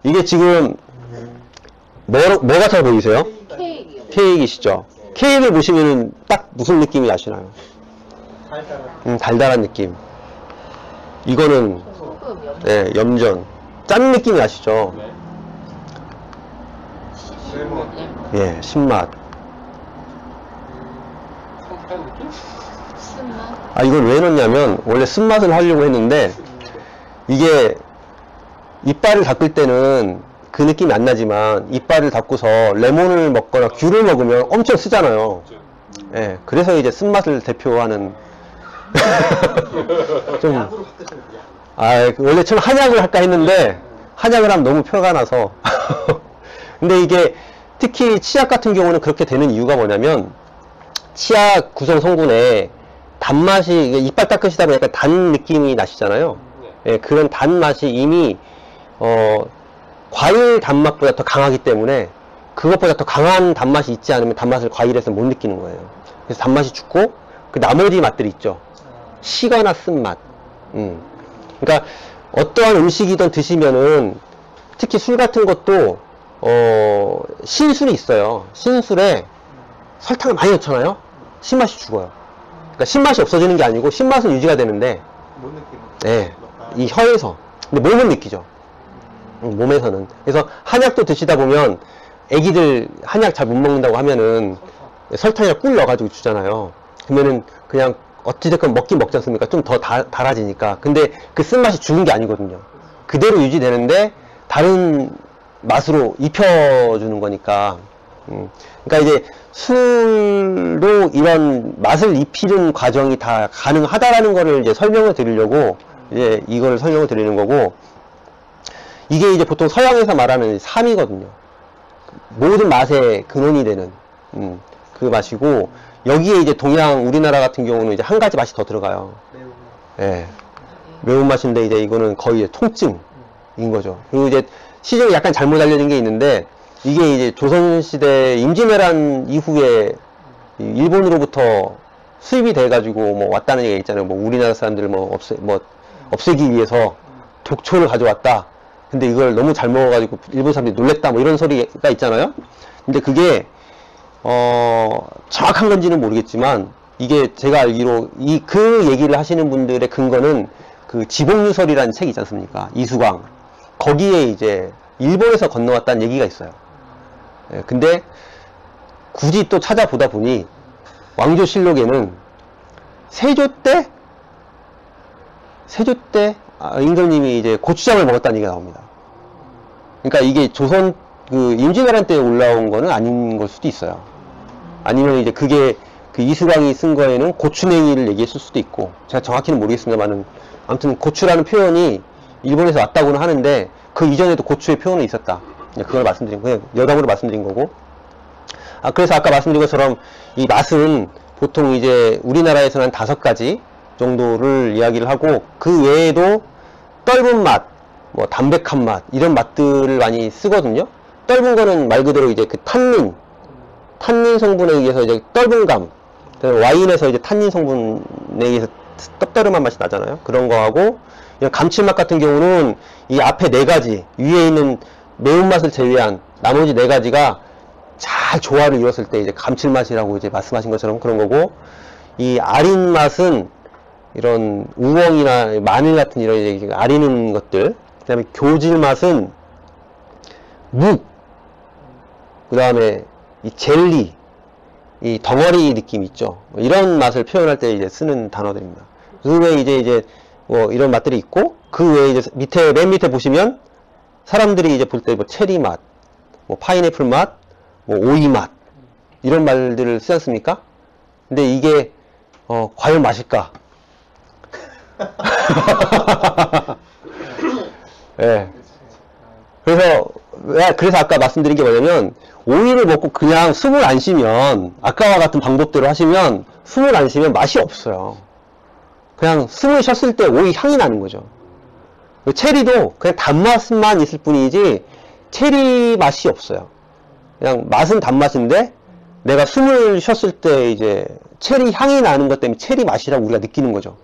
이게 지금 뭐가 잘 보이세요? 케이크요. 케이크이시죠? 케이크를 보시면은 딱 무슨 느낌이 나시나요? 달달한 느낌. 이거는 소금, 염, 네, 염전. 짠 느낌이 나시죠? 레몬, 예, 신맛. 쓴맛. 아, 이걸 왜 넣냐면 원래 쓴맛을 하려고 했는데 이게 이빨을 닦을 때는 그 느낌이 안 나지만 이빨을 닦고서 레몬을 먹거나 귤을 먹으면 엄청 쓰잖아요. 예, 그래서 이제 쓴맛을 대표하는 좀 원래 처음 한약을 할까 했는데 한약을 하면 너무 표가 나서 근데 이게 특히 치약 같은 경우는 그렇게 되는 이유가 뭐냐면 치약 구성 성분에 단맛이 이빨 닦으시다 보면 약간 단 느낌이 나시잖아요. 예, 그런 단맛이 이미 과일 단맛보다 더 강하기 때문에 그것보다 더 강한 단맛이 있지 않으면 단맛을 과일에서 못 느끼는 거예요. 그래서 단맛이 죽고 그 나머지 맛들이 있죠. 시거나 쓴맛. 그러니까 어떠한 음식이든 드시면은 특히 술 같은 것도 신술이 있어요. 신술에 설탕을 많이 넣잖아요. 신맛이 죽어요. 그러니까 신맛이 없어지는 게 아니고 신맛은 유지가 되는데 네, 이 혀에서. 근데 몸은 느끼죠. 몸에서는. 그래서 한약도 드시다 보면 애기들 한약 잘 못 먹는다고 하면은 설탕이랑 꿀 넣어가지고 주잖아요. 그러면은 그냥 어찌됐건 먹긴 먹지 않습니까? 좀 더 달아지니까. 근데 그 쓴맛이 죽은 게 아니거든요. 그대로 유지되는데 다른 맛으로 입혀주는 거니까. 그러니까 이제 술도 이런 맛을 입히는 과정이 다 가능하다라는 거를 이제 설명을 드리려고 이제 이거를 설명을 드리는 거고, 이게 이제 보통 서양에서 말하는 삼이거든요. 모든 맛의 근원이 되는 그 맛이고, 여기에 이제 동양 우리나라 같은 경우는 이제 한 가지 맛이 더 들어가요. 예. 매운맛인데 이제 이거는 거의 이제 통증인 거죠. 그리고 이제 시중에 약간 잘못 알려진 게 있는데, 이게 이제 조선시대 임진왜란 이후에 일본으로부터 수입이 돼가지고 뭐 왔다는 얘기가 있잖아요. 뭐 우리나라 사람들을 없애기 위해서 독초를 가져왔다. 근데 이걸 너무 잘 먹어가지고 일본 사람들이 놀랬다. 뭐 이런 소리가 있잖아요. 근데 그게 정확한 건지는 모르겠지만, 이게 제가 알기로 그 얘기를 하시는 분들의 근거는 그 지복유설이라는 책이 있지 않습니까? 이수광. 거기에 이제 일본에서 건너왔다는 얘기가 있어요. 예, 근데 굳이 또 찾아보다 보니 왕조실록에는 세조 때 임금님이 이제 고추장을 먹었다는 얘기가 나옵니다. 그러니까 이게 조선 그 임진왜란 때 올라온 거는 아닌 걸 수도 있어요. 아니면 이제 그게 그 이수광이 쓴 거에는 고추냉이를 얘기했을 수도 있고, 제가 정확히는 모르겠습니다만은 아무튼 고추라는 표현이 일본에서 왔다고는 하는데 그 이전에도 고추의 표현은 있었다. 그걸 말씀드린 거예요. 여담으로 말씀드린 거고. 그래서 아까 말씀드린 것처럼 이 맛은 보통 이제 우리나라에서는 한 5가지 정도를 이야기를 하고, 그 외에도 떫은 맛, 뭐 담백한 맛, 이런 맛들을 많이 쓰거든요. 떫은 거는 말 그대로 이제 그 탄닌 성분에 의해서 이제 떫은감, 와인에서 이제 탄닌 성분에 의해서 떡떠름한 맛이 나잖아요. 그런 거하고, 감칠맛 같은 경우는 이 앞에 4가지, 위에 있는 매운맛을 제외한 나머지 4가지가 잘 조화를 이뤘을 때 이제 감칠맛이라고 이제 말씀하신 것처럼 그런 거고, 이 아린 맛은 이런 우엉이나 마늘 같은 이런 이제 아리는 것들, 그 다음에 교질 맛은 묵, 그 다음에 이 젤리, 이 덩어리 느낌 있죠. 이런 맛을 표현할 때 이제 쓰는 단어들입니다. 그 외에 이제 뭐 이런 맛들이 있고, 그 외에 이제 맨 밑에 보시면 사람들이 이제 볼 때 뭐 체리 맛, 뭐 파인애플 맛, 뭐 오이 맛, 이런 말들을 쓰지 않습니까? 근데 이게 과연 맛일까? 예. 그래서 아까 말씀드린 게 뭐냐면, 오이를 먹고 그냥 숨을 안 쉬면, 아까와 같은 방법대로 하시면 숨을 안 쉬면 맛이 없어요. 그냥 숨을 쉬었을 때 오이 향이 나는 거죠. 체리도 그냥 단맛만 있을 뿐이지 체리 맛이 없어요. 그냥 맛은 단맛인데 내가 숨을 쉬었을 때 이제 체리 향이 나는 것 때문에 체리 맛이라고 우리가 느끼는 거죠.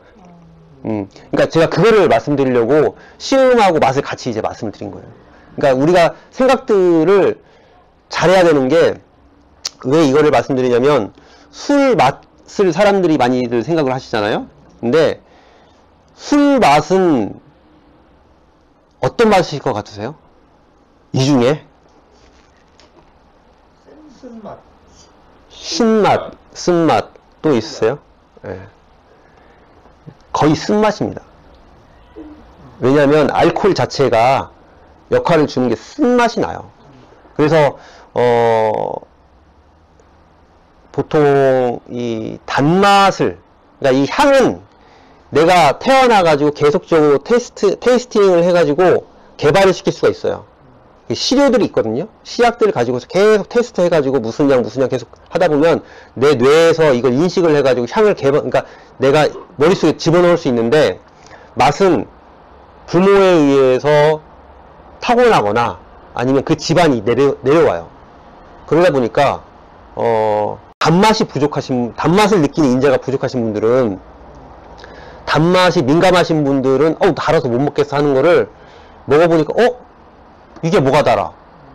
그러니까 제가 그거를 말씀드리려고 시음하고 맛을 같이 이제 말씀을 드린 거예요. 그러니까 우리가 생각들을 잘해야 되는 게, 왜 이거를 말씀드리냐면, 술 맛을 사람들이 많이들 생각을 하시잖아요. 근데 술 맛은 어떤 맛일 것 같으세요? 이 중에 쓴맛. 신맛, 쓴맛 또 있으세요? 예. 거의 쓴맛입니다. 왜냐하면 알코올 자체가 역할을 주는 게 쓴맛이 나요. 그래서 보통 이 단맛을, 그러니까 이 향은 내가 태어나가지고 계속적으로 테이스팅을 해가지고 개발을 시킬 수가 있어요. 시료들이 있거든요. 시약들을 가지고서 계속 테스트 해가지고 무슨 양 계속 하다 보면 내 뇌에서 이걸 인식을 해가지고 향을 그러니까 내가 머릿속에 집어넣을 수 있는데, 맛은 부모에 의해서 타고나거나 아니면 그 집안이 내려와요. 그러다 보니까 단맛을 느끼는 인자가 부족하신 분들은, 단맛이 민감하신 분들은 달아서 못 먹겠어 하는 거를 먹어보니까 이게 뭐가 달아?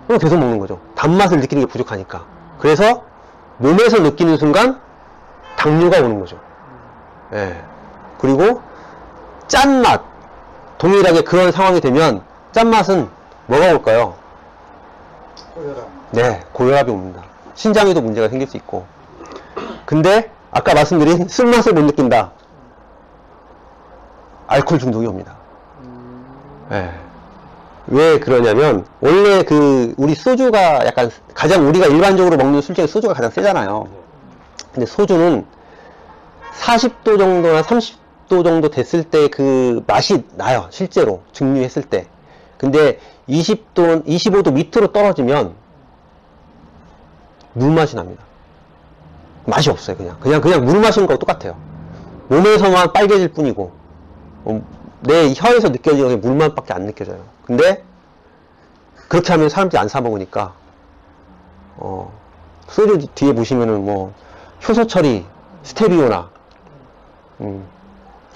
그럼 계속 먹는 거죠. 단맛을 느끼는 게 부족하니까. 그래서 몸에서 느끼는 순간 당뇨가 오는 거죠. 예. 그리고 짠맛, 동일하게 그런 상황이 되면 짠맛은 뭐가 올까요? 고혈압. 네, 고혈압이 옵니다. 신장에도 문제가 생길 수 있고. 근데 아까 말씀드린 쓴맛을 못 느낀다. 알코올 중독이 옵니다. 예. 왜 그러냐면, 원래 우리 소주가 약간, 가장 우리가 일반적으로 먹는 술 중에 소주가 가장 세잖아요. 근데 소주는 40도 정도나 30도 정도 됐을 때 그 맛이 나요. 실제로. 증류했을 때. 근데 25도 밑으로 떨어지면 물맛이 납니다. 맛이 없어요. 그냥 물 마시는 거랑 똑같아요. 몸에서만 빨개질 뿐이고, 내 혀에서 느껴지는 게 물맛밖에 안 느껴져요. 근데 그렇게 하면 사람들이 안 사 먹으니까, 소주 뒤에 보시면은 뭐 효소 처리, 스테비오나,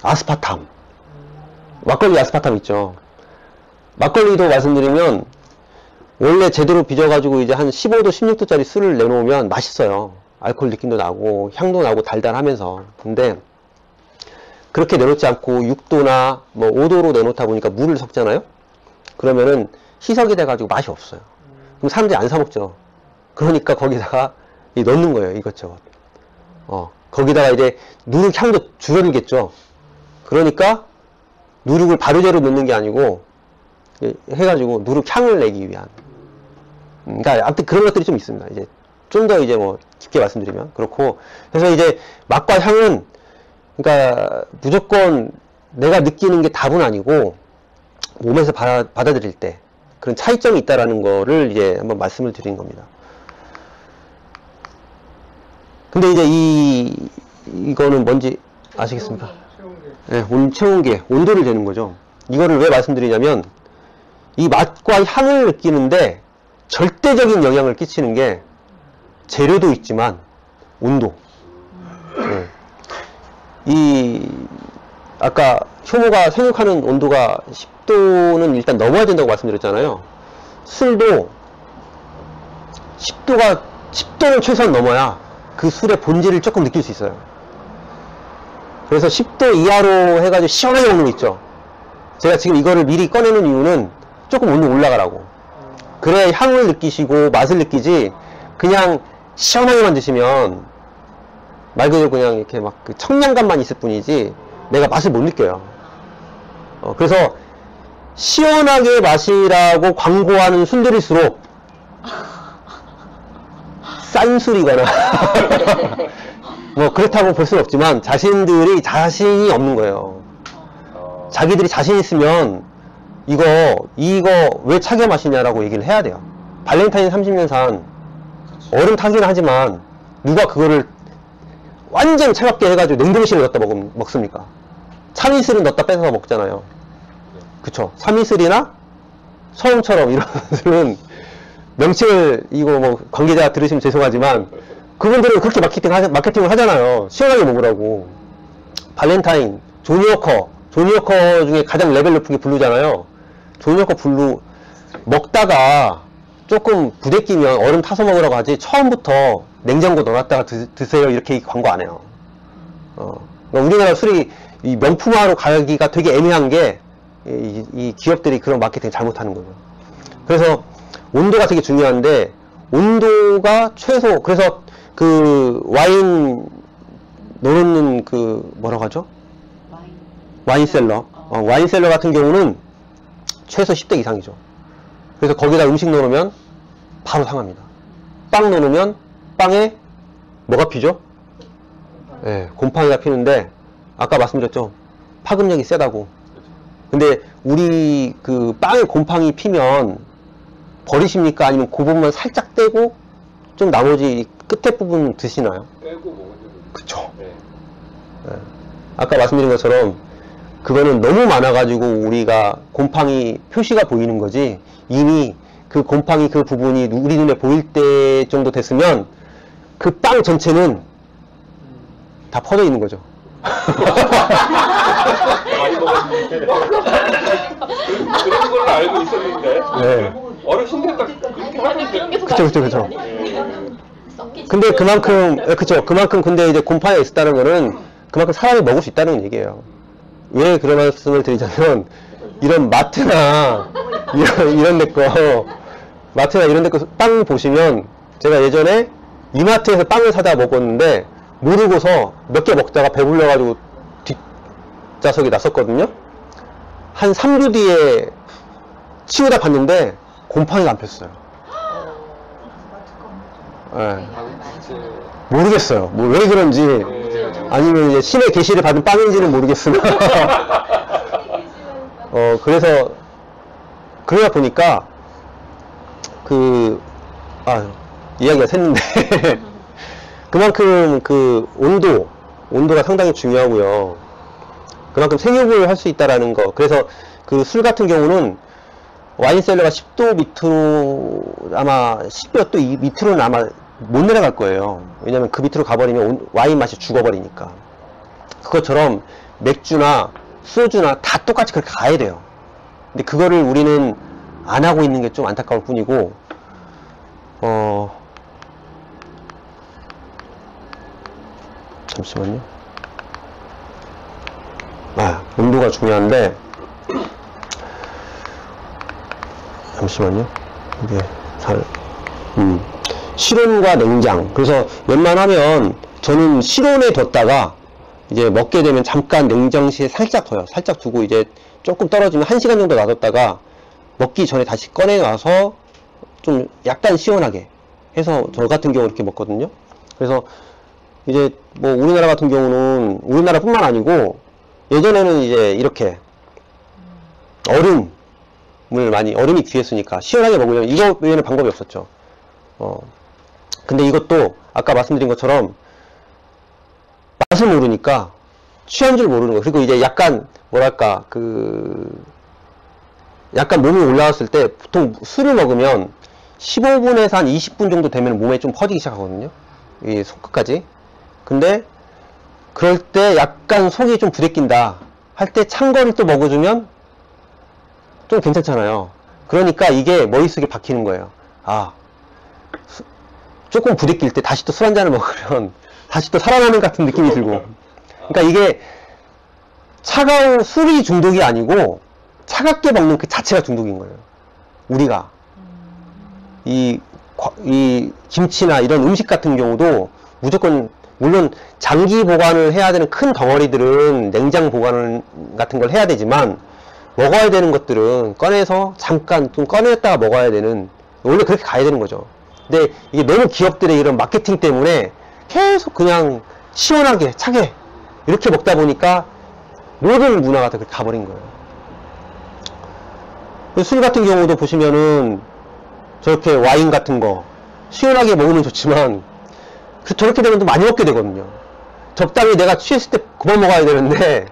아스파탐, 막걸리 아스파탐 있죠. 막걸리도 말씀드리면, 원래 제대로 빚어가지고 이제 한 15도, 16도짜리 술을 내놓으면 맛있어요. 알코올 느낌도 나고 향도 나고 달달하면서. 근데 그렇게 내놓지 않고 6도나 뭐 5도로 내놓다 보니까 물을 섞잖아요. 그러면은 희석이 돼가지고 맛이 없어요. 그럼 사람들이 안 사 먹죠. 그러니까 거기다가 넣는 거예요, 이것저것. 거기다가 이제 누룩 향도 줄어들겠죠. 그러니까 누룩을 바로제로 넣는 게 아니고 해가지고 누룩 향을 내기 위한. 그러니까 아무튼 그런 것들이 좀 있습니다. 이제 좀 더 이제 뭐 깊게 말씀드리면 그렇고. 그래서 이제 맛과 향은, 그러니까 무조건 내가 느끼는 게 답은 아니고 몸에서 받아들일 때 그런 차이점이 있다라는 거를 이제 한번 말씀을 드린 겁니다. 근데 이제 이거는 뭔지 아시겠습니까? 네, 체온계, 온도를 재는 거죠. 이거를 왜 말씀드리냐면, 이 맛과 향을 느끼는데 절대적인 영향을 끼치는 게 재료도 있지만 온도. 네. 아까 효모가 생육하는 온도가 10도는 일단 넘어야 된다고 말씀드렸잖아요. 술도 10도는 최소한 넘어야 그 술의 본질을 조금 느낄 수 있어요. 그래서 10도 이하로 해가지고 시원하게 먹는 거 있죠. 제가 지금 이거를 미리 꺼내는 이유는 조금 온도 올라가라고. 그래야 향을 느끼시고 맛을 느끼지, 그냥 시원하게만 드시면 말 그대로 그냥 이렇게 막 그 청량감만 있을 뿐이지 내가 맛을 못 느껴요. 그래서 시원하게 마시라고 광고하는 술들일수록 싼 술이거나 뭐 그렇다고 볼 수는 없지만 자신들이 자신이 없는 거예요. 자기들이 자신 있으면 이거 왜 차게 마시냐라고 얘기를 해야 돼요. 발렌타인 30년 산 얼음 타기는 하지만 누가 그거를 완전 차갑게 해가지고 냉동실에 넣었다 먹습니까? 참이슬은 넣었다 뺏어서 먹잖아요. 그쵸? 참이슬이나 소음처럼 이런 것들은 명칭을, 이거 뭐 관계자 들으시면 죄송하지만 그분들은 그렇게 마케팅을 하잖아요. 시원하게 먹으라고. 발렌타인, 조니 워커 중에 가장 레벨 높은 게 블루잖아요. 조니 워커 블루 먹다가 조금 부대끼면 얼음 타서 먹으라고 하지 처음부터 냉장고 넣어놨다가 드세요 이렇게 광고 안 해요. 그러니까 우리나라 술이 이 명품화로 가기가 되게 애매한 게 이 기업들이 그런 마케팅 잘못하는 거죠. 그래서 온도가 되게 중요한데 온도가 최소 그래서 그 와인 넣는 그 뭐라고 하죠? 와인셀러. 와인셀러 같은 경우는 최소 10대 이상이죠. 그래서 거기다 음식 넣으면 바로 상합니다. 빵 넣으면 빵에 뭐가 피죠? 예, 곰팡이가 피는데 아까 말씀드렸죠. 파급력이 세다고. 근데 우리 그 빵에 곰팡이 피면 버리십니까? 아니면 그 부분만 살짝 떼고 좀 나머지 끝에 부분 드시나요? 빼고 먹으면 그쵸. 네. 예. 아까 말씀드린 것처럼 그거는 너무 많아가지고 우리가 곰팡이 표시가 보이는 거지 이미 그 곰팡이 그 부분이 우리 눈에 보일 때 정도 됐으면 그 빵 전체는 다 퍼져 있는 거죠. 많이 먹었는데 그런 걸로 알고 있었는데 네. 어르신들 딱 그렇게 하던데. 그쵸. 근데 그만큼 근데 이제 곰팡이가 있었다는 거는 그만큼 사람이 먹을 수 있다는 얘기예요. 왜 그런 말씀을 드리자면 이런 마트나 이런 데 거 마트나 이런 데 거 빵 보시면 제가 예전에 이마트에서 빵을 사다 먹었는데 모르고서 몇 개 먹다가 배불러가지고 뒷좌석에 놨었거든요. 한 3주 뒤에 치우다 봤는데 곰팡이가 안 폈어요. 네. 모르겠어요. 뭐 왜 그런지 아니면 이제 신의 계시를 받은 빵인지는 모르겠으나 그래서 그러다 보니까 이야기가 샜는데 그만큼 그 온도가 상당히 중요하고요. 그만큼 생육을 할 수 있다라는 거. 그래서 그 술 같은 경우는 와인셀러가 10도 밑으로 아마 10몇 도 밑으로는 아마 못 내려갈 거예요. 왜냐면 그 밑으로 가버리면 와인 맛이 죽어버리니까. 그것처럼 맥주나 소주나 다 똑같이 그렇게 가야 돼요. 근데 그거를 우리는 안 하고 있는 게 좀 안타까울 뿐이고, 잠시만요. 온도가 중요한데, 잠시만요. 이게 실온과 냉장. 그래서 웬만하면 저는 실온에 뒀다가 이제 먹게 되면 잠깐 냉장실에 살짝 둬요. 살짝 두고 이제 조금 떨어지면 1시간 정도 놔뒀다가 먹기 전에 다시 꺼내와서 좀 약간 시원하게 해서 저 같은 경우 이렇게 먹거든요. 그래서 이제 뭐 우리나라 같은 경우는 우리나라뿐만 아니고 예전에는 이제 이렇게 얼음이 귀했으니까 시원하게 먹으려면 이거 외에는 방법이 없었죠. 근데 이것도 아까 말씀드린 것처럼 맛을 모르니까 취한 줄 모르는 거예요. 그리고 이제 약간 뭐랄까 약간 몸이 올라왔을 때 보통 술을 먹으면 15분에서 한 20분 정도 되면 몸에 좀 퍼지기 시작하거든요. 이 손끝까지. 근데 그럴 때 약간 속이 좀 부대낀다 할 때 찬 거를 또 먹어주면 좀 괜찮잖아요. 그러니까 이게 머릿속에 박히는 거예요. 조금 부대낄 때 다시 또 술 한 잔을 먹으면 다시 또 살아나는 같은 느낌이 들고. 그러니까 이게 차가운 술이 중독이 아니고 차갑게 먹는 그 자체가 중독인 거예요. 우리가 이 김치나 이런 음식 같은 경우도 무조건 물론 장기 보관을 해야 되는 큰 덩어리들은 냉장 보관 같은 걸 해야 되지만 먹어야 되는 것들은 꺼내서 잠깐 좀 꺼냈다가 먹어야 되는, 원래 그렇게 가야 되는 거죠. 근데 이게 너무 기업들의 이런 마케팅 때문에 계속 그냥 시원하게 차게 이렇게 먹다 보니까 모든 문화가 다 그렇게 가버린 거예요. 술 같은 경우도 보시면은 저렇게 와인 같은 거 시원하게 먹으면 좋지만 저렇게 되면 또 많이 먹게 되거든요. 적당히 내가 취했을 때 그만 먹어야 되는데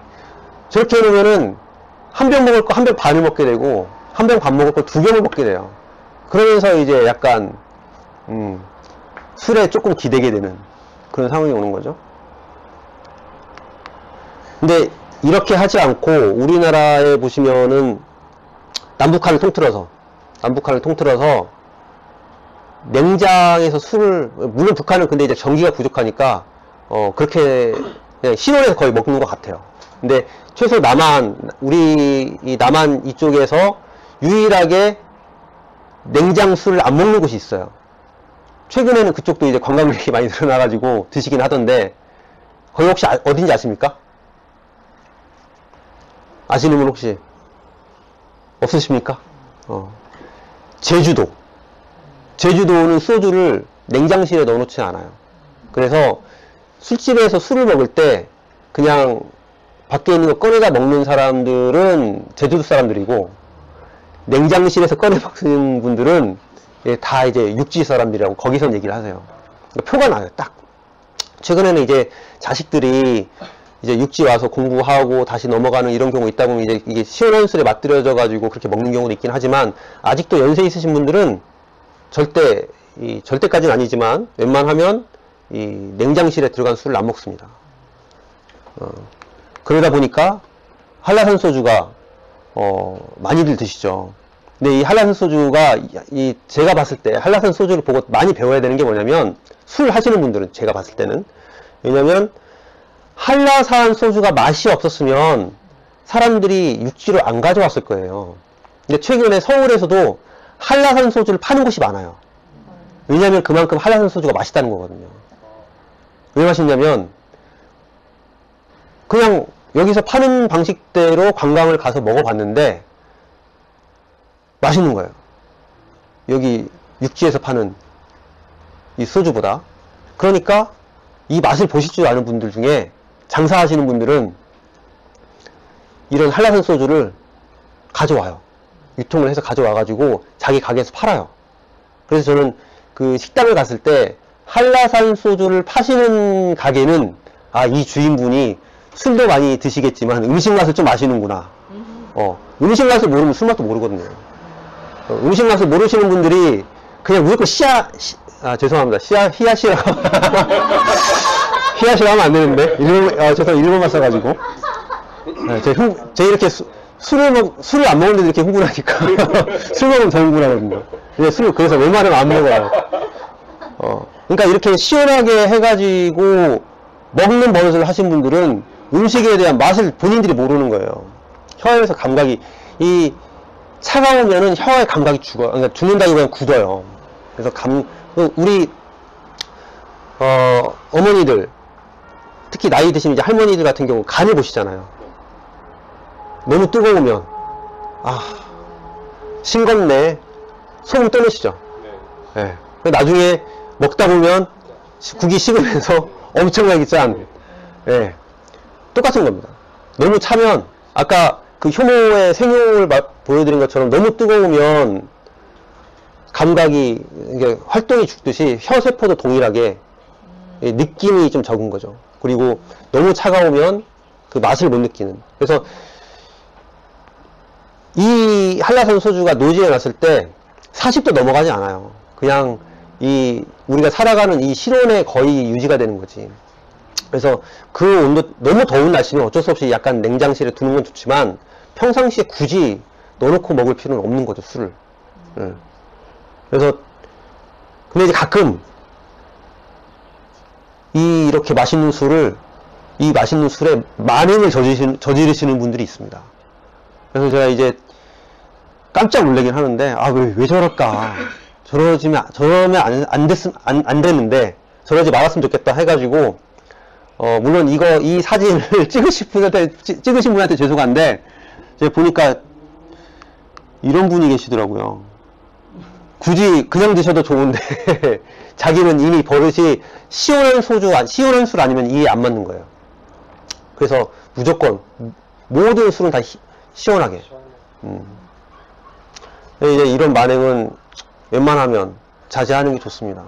저렇게 해놓으면은 한 병 먹을 거 한 병 반을 먹게 되고 한 병 반 먹을 거 2병을 먹게 돼요. 그러면서 이제 약간 술에 조금 기대게 되는 그런 상황이 오는 거죠. 근데 이렇게 하지 않고 우리나라에 보시면은 남북한을 통틀어서 남북한을 통틀어서 냉장에서 술을, 물론 북한은 근데 이제 전기가 부족하니까 그렇게 그냥 실온에서 거의 먹는 것 같아요. 근데 최소 남한, 우리 이 남한 이쪽에서 유일하게 냉장 술을 안 먹는 곳이 있어요. 최근에는 그쪽도 이제 관광객이 많이 늘어나가지고 드시긴 하던데, 거기 혹시 어딘지 아십니까? 아시는 분 혹시 없으십니까? 제주도. 제주도는 소주를 냉장실에 넣어놓지 않아요. 그래서 술집에서 술을 먹을 때 그냥 밖에 있는 거 꺼내다 먹는 사람들은 제주도 사람들이고, 냉장실에서 꺼내 먹는 분들은 다 이제 육지 사람들이라고 거기선 얘기를 하세요. 그러니까 표가 나요, 딱. 최근에는 이제 자식들이 이제 육지 와서 공부하고 다시 넘어가는 이런 경우 있다 보면 이제 이게 시원한 술에 맛들여져 가지고 그렇게 먹는 경우도 있긴 하지만, 아직도 연세 있으신 분들은 절대까지는 아니지만 웬만하면 이 냉장실에 들어간 술을 안 먹습니다. 그러다 보니까 한라산 소주가 많이들 드시죠. 근데 이 한라산 소주가 제가 봤을 때 한라산 소주를 보고 많이 배워야 되는 게 뭐냐면, 술 하시는 분들은 제가 봤을 때는, 왜냐면 한라산 소주가 맛이 없었으면 사람들이 육지로 안 가져왔을 거예요. 근데 최근에 서울에서도 한라산 소주를 파는 곳이 많아요. 왜냐면 그만큼 한라산 소주가 맛있다는 거거든요. 왜 맛있냐면 그냥 여기서 파는 방식대로 관광을 가서 먹어봤는데 맛있는 거예요. 여기 육지에서 파는 이 소주보다. 그러니까 이 맛을 보실 줄 아는 분들 중에, 장사하시는 분들은 이런 한라산 소주를 가져와요. 유통을 해서 가져와가지고 자기 가게에서 팔아요. 그래서 저는 그 식당을 갔을 때 한라산 소주를 파시는 가게는, 아, 이 주인분이 술도 많이 드시겠지만 음식 맛을 좀 아시는구나. 음식 맛을 모르면 술 맛도 모르거든요. 음식 맛을 모르시는 분들이 그냥 무조건 죄송합니다. 히야시라고. 히야시라고 하면 안 되는데. 죄송합니다. 일본말 써가지고. 제가 이렇게 술을 안 먹는데 이렇게 흥분하니까. 술 먹으면 더 흥분하거든요. 그래서 웬만하면 안 먹어요. 그러니까 이렇게 시원하게 해가지고 먹는 버릇을 하신 분들은 음식에 대한 맛을 본인들이 모르는 거예요. 혀에서 감각이, 차가우면은 혀의 감각이 죽어요. 그러니까 죽는다기보다는 굳어요. 그래서 우리, 어머니들, 특히 나이 드신 이제 할머니들 같은 경우 간을 보시잖아요. 너무 뜨거우면, 싱겁네. 소금 떠내시죠. 네. 나중에 먹다 보면 국이 식으면서 엄청나게 짠. 네. 똑같은 겁니다. 너무 차면, 아까 그 효모의 생효를 보여드린 것처럼 너무 뜨거우면 감각이, 이게 활동이 죽듯이 혀세포도 동일하게 느낌이 좀 적은 거죠. 그리고 너무 차가우면 그 맛을 못 느끼는. 그래서 이 한라산 소주가 노지에 놨을 때 40도 넘어가지 않아요. 그냥 우리가 살아가는 이 실온에 거의 유지가 되는 거지. 그래서 그 온도, 너무 더운 날씨는 어쩔 수 없이 약간 냉장실에 두는 건 좋지만 평상시에 굳이 넣어놓고 먹을 필요는 없는 거죠, 술을. 그래서 근데 이제 가끔 이렇게 맛있는 술을, 이 맛있는 술에 만행을 저지르시는 분들이 있습니다. 그래서 제가 이제 깜짝 놀라긴 하는데, 왜 저럴까? 저러면 안 됐는데, 저러지 말았으면 좋겠다 해가지고, 물론 이 사진을 찍으신 분한테 죄송한데, 제가 보니까 이런 분이 계시더라고요. 굳이 그냥 드셔도 좋은데, 자기는 이미 버릇이 시원한 술 아니면 이해 안 맞는 거예요. 그래서 무조건 모든 술은 다 시원하게. 이제 이런 만행은 웬만하면 자제하는 게 좋습니다.